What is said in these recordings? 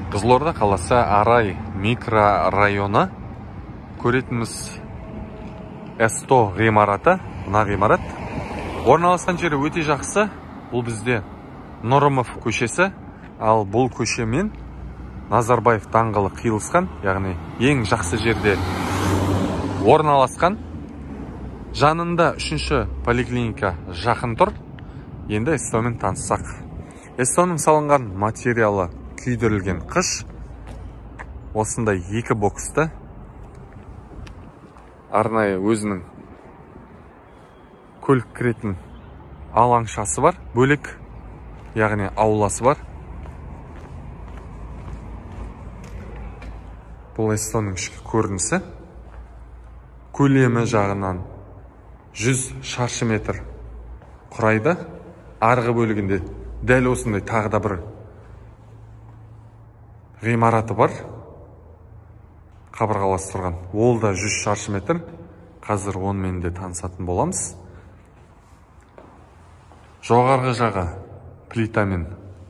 Қызылорда қаласы Арай микрорайоны. Көретініміз S100 ғимараты. Мына ғимарат орналасқан жері өте жақсы. Бұл бізде Нұрымов көшесі, ал бұл көшемен Назарбаев даңғылы қиылысқан, яғни ең жақсы жерде орналасқан. Жанында 3-ші поликлиника жақын тұр. Енді S100-мен таныссақ. S100-ның салынған материалы күйдірілген қыш. Осындай 2 боксты. Арнайы өзінің көлік кіретін алаңшасы бар, бөлек, яғни ауласы бар. Бұл S100-ның ішкі көрінісі. Көлемі жағынан 100 шаршы метр құрайды. Арғы бөлігінде дәл осындай тағы да бір ғимараты бар. Қабырғалас тұрған. Ол да 100 шаршы метр. Қазір онымен де танысатын боламыз. Жоғарғы жағы плитамен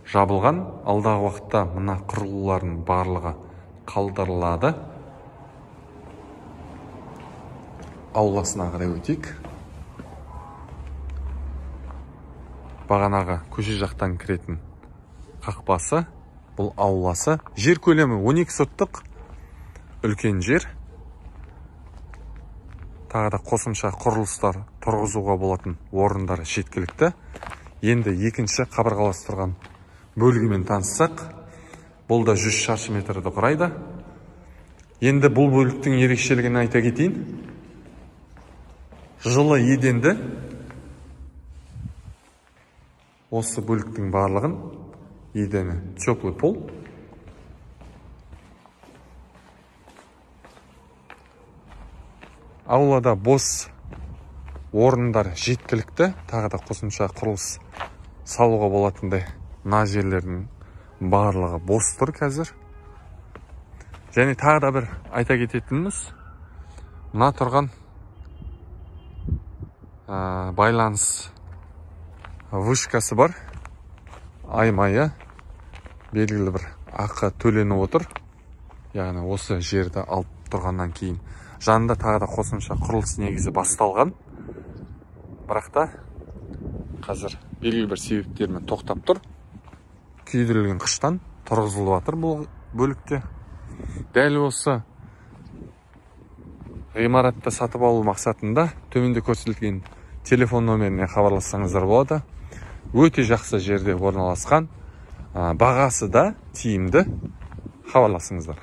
жабылған. Алдағы уақытта мына құрылғылардың барлығы қалдырылады. Ауласына қарай өтейік. Бағанағы көше жақтан кіретін қақпасы. Бұл ауласы. Жер көлемі 12 сотық. Үлкен жер. Тағы да қосымша құрылыстар тұрғызуға болатын орындар жеткілікті. Енді екінші қабырғалас тұрған бөлігімен таныссақ. Бұл да 100 шаршы метрді құрайды. Енді бұл бөліктің ерекшелігін айта кетейін. Жылы еденді. Осы бөліктің барлығын едені теплый пол. Аулада бос орындар жеткілікті. Тағы да қосымша құрылыс салуға болатындай мына жерлердің барлығы бос тұр қазір. Және тағы да бір айта кететініміз, мына тұрған байланыс вышкасы бар. Аймайы белгілі бір ақы төленіп отыр. Яғни осы жерді алып тұрғаннан кейін жанында тағы да қосымша құрылыс негізі басталған. Бірақ та қазір белгілі бір себептермен тоқтап тұр. Күйдірілген қыштан тұрғызылып жатыр бұл бөлікте. Дәл осы ғимаратты сатып алу мақсатында төменде көрсетілген телефон номеріне хабарлассаңыздар болады. Өте жақсы жерде орналасқан, бағасы да тиімді. Хабарласыңыздар.